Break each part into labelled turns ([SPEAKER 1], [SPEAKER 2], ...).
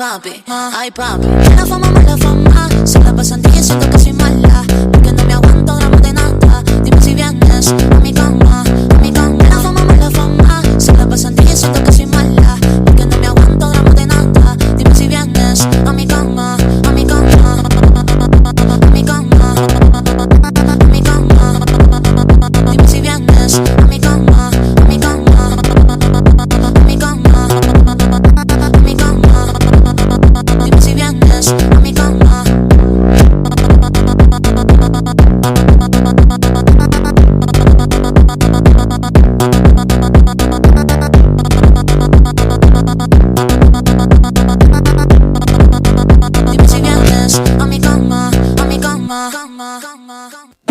[SPEAKER 1] papi, ay papi. Mala fama, se la pasan diciendo que soy mala, porque no me aguanto gramos de nada. Dime si vienes a mi cama, a mi cama. Mala fama, se la pasan diciendo que soy mala, porque no me aguanto gramos de nada. Dime si vienes a mi cama, a mi cama, a mi cama, a mi cama. Dime si vienes a mi cama, a mi cama, a mi cama, a mi cama. Dime si vienes a mi cama.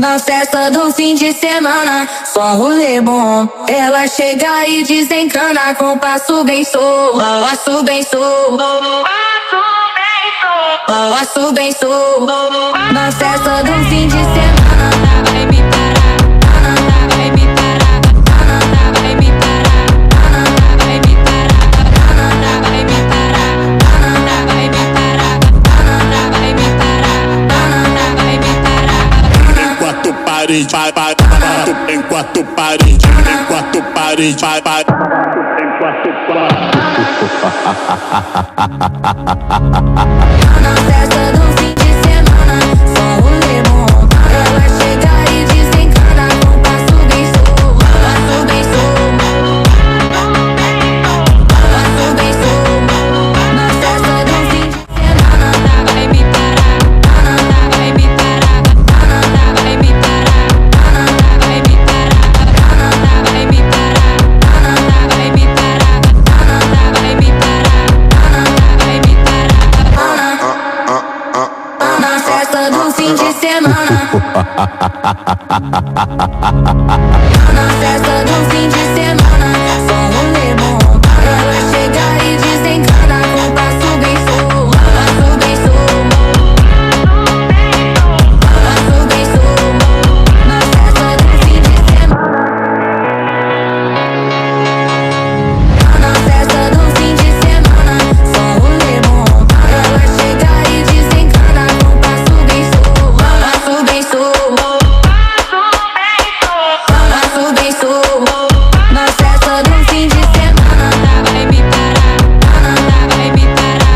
[SPEAKER 2] Na festa do fim de semana, só rolê bom. Ela chega e desencana com passo bem solto, passo bem solto, passo bem solto. Na festa do fim de semana, vai me parar, vai me parar, vai me parar, vai me parar, vai me parar, vai me parar, vai me parar, vai me parar.
[SPEAKER 3] Enquanto parede, vai, vai, enquanto parede, enquanto parede, vai, vai, enquanto parede.
[SPEAKER 2] Na festa do fim de semana, só rolê bom. Ela chega e desencana com passo bem solto, passo bem solto, passo bem solto. Na festa do fim de semana, vai me parar, vai me parar, vai me parar, vai me parar, vai me parar, vai me parar, vai me parar, vai me parar. Na festa do fim de semana, na festa do fim de semana, só rolê bom. Ela chega e desencana com passo bem solto, passo bem solto, passo bem solto. Na festa do fim de semana, na festa do fim de semana, só rolê bom. Ela chega e desencana com passo bem solto, passo bem solto, passo bem solto. Na festa do fim de semana, vai me parar, vai me parar,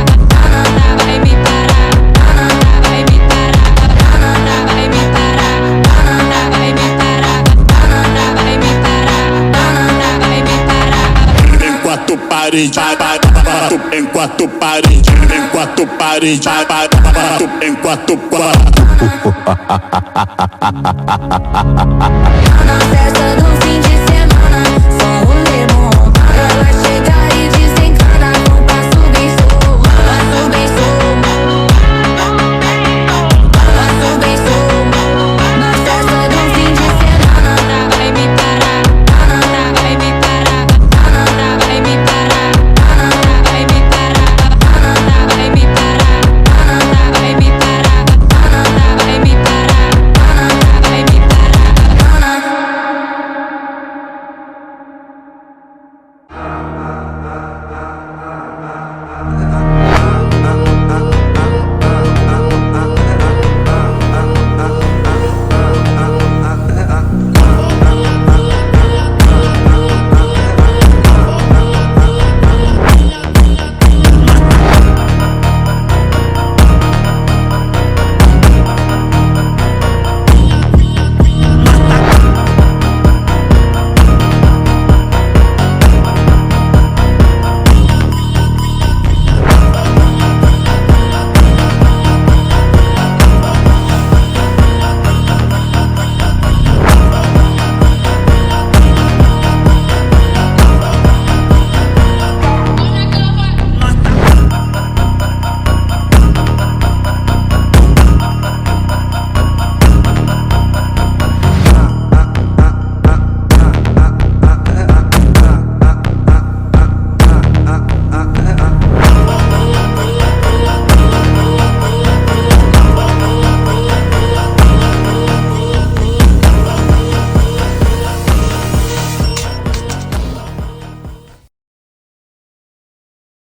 [SPEAKER 2] vai me parar, vai me parar, vai me parar, vai me parar, vai me parar, vai me parar.
[SPEAKER 3] Enquanto parede, vai, vai, enquanto parede, enquanto parede, vai, vai, enquanto parede.
[SPEAKER 2] Na festa do